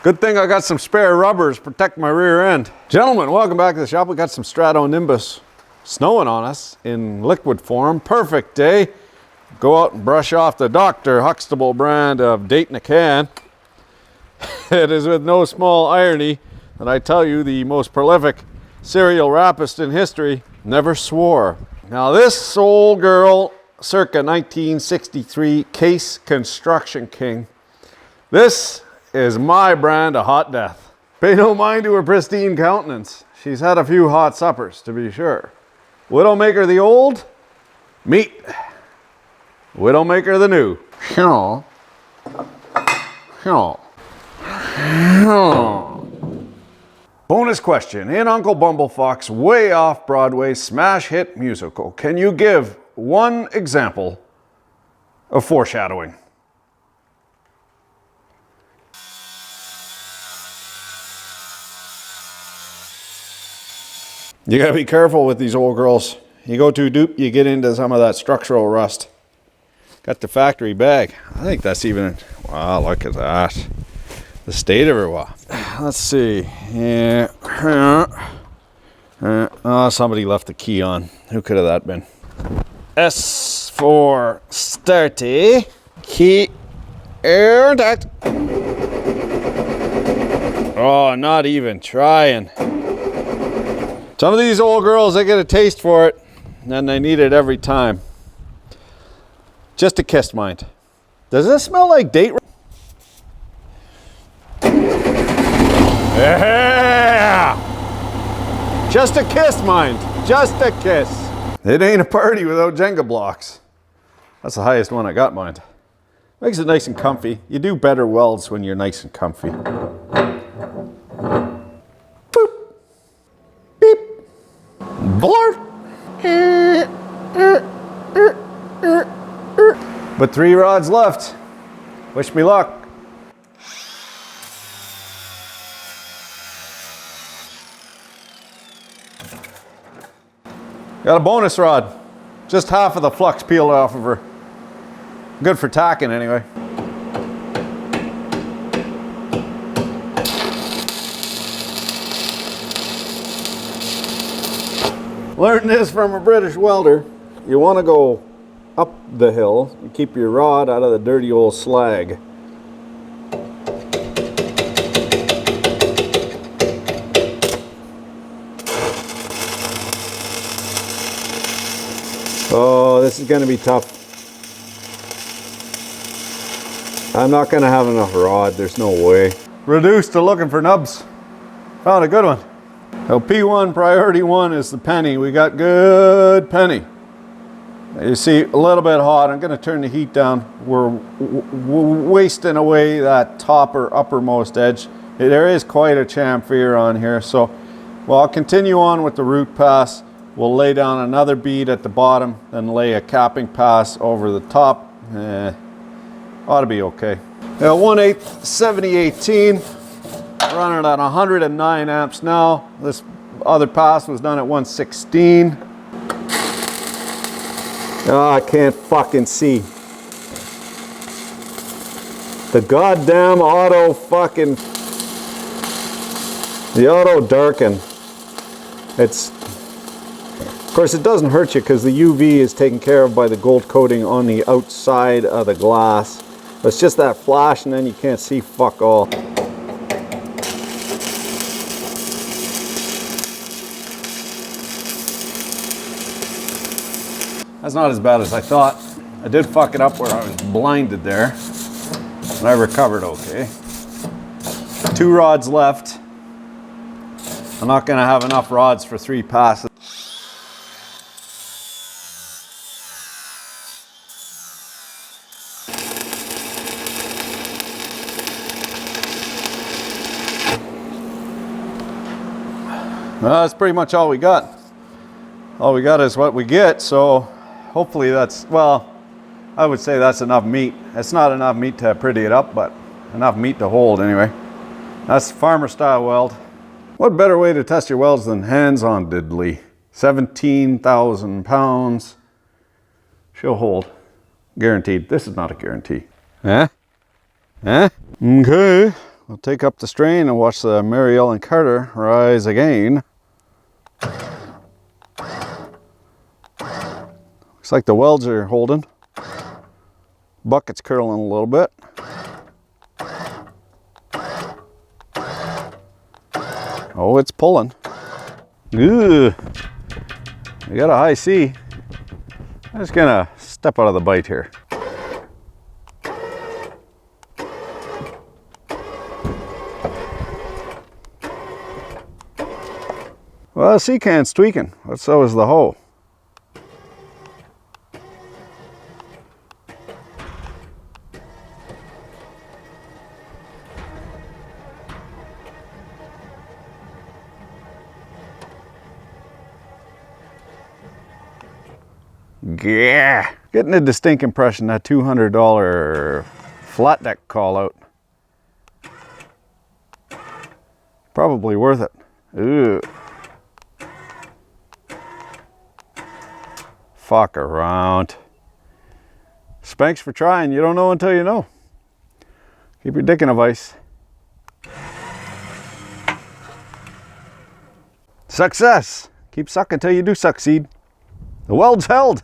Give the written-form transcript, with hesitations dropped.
Good thing I got some spare rubbers to protect my rear end. Gentlemen, welcome back to the shop. We got some Strato Nimbus snowing on us in liquid form. Perfect day. Go out and brush off the Dr. Huxtable brand of Date in a Can. It is with no small irony that I tell you the most prolific serial rapist in history never swore. Now this old girl, circa 1963, Case Construction King. This is my brand of hot death. Pay no mind to her pristine countenance. She's had a few hot suppers, to be sure. Widowmaker the old, meet. Widowmaker the new. Bonus question. In Uncle Bumblefuck's way off Broadway smash hit musical, can you give one example of foreshadowing? You gotta be careful with these old girls. You go too deep, you get into some of that structural rust. Got the factory bag. I think that's even, wow, look at that. The state of her, wow. Let's see. Yeah. Oh, somebody left the key on. Who could have that been? S for sturdy. Key. That. Oh, not even trying. Some of these old girls, they get a taste for it, and they need it every time. Just a kiss, mind. Does this smell like date? Yeah! Just a kiss, mind. Just a kiss. It ain't a party without Jenga blocks. That's the highest one I got, mind. Makes it nice and comfy. You do better welds when you're nice and comfy. Blurt. But 3 rods left. Wish me luck. Got a bonus rod. Just half of the flux peeled off of her. Good for tacking anyway. Learned this from a British welder. You want to go up the hill and keep your rod out of the dirty old slag. Oh, this is going to be tough. I'm not going to have enough rod. There's no way. Reduced to looking for nubs. Found a good one. So P1 priority 1 is the penny. We got good penny. You see, a little bit hot. I'm going to turn the heat down. We're wasting away that top or uppermost edge. There is quite a chamfer on here. So, well, I'll continue on with the root pass. We'll lay down another bead at the bottom, then lay a capping pass over the top. Ought to be okay. 1/8 7018. Running at 109 amps now. This other pass was done at 116. Oh, I can't fucking see. The goddamn auto fucking... The auto darken. It's... Of course, it doesn't hurt you because the UV is taken care of by the gold coating on the outside of the glass. It's just that flash and then you can't see fuck all. That's not as bad as I thought. I did fuck it up where I was blinded there, but I recovered okay. 2 rods left. I'm not gonna have enough rods for 3 passes. Well, that's pretty much all we got. All we got is what we get, so hopefully that's, well, I would say that's enough meat. It's not enough meat to pretty it up, but enough meat to hold anyway. That's farmer style weld. What better way to test your welds than hands-on diddly? 17,000 pounds. She'll hold. Guaranteed. This is not a guarantee. Eh? Eh? Okay. We'll take up the strain and watch the Mary Ellen Carter rise again. Looks like the welds are holding. Bucket's curling a little bit. Oh, it's pulling. Ugh. We got a high C. I'm just gonna step out of the bite here. Well, the sea can's tweaking, but so is the hoe. Yeah, getting a distinct impression that $200 flat deck call out. Probably worth it. Ooh. Fuck around. Spanks for trying. You don't know until you know. Keep your dick in a vise. Success. Keep sucking till you do succeed. The weld's held.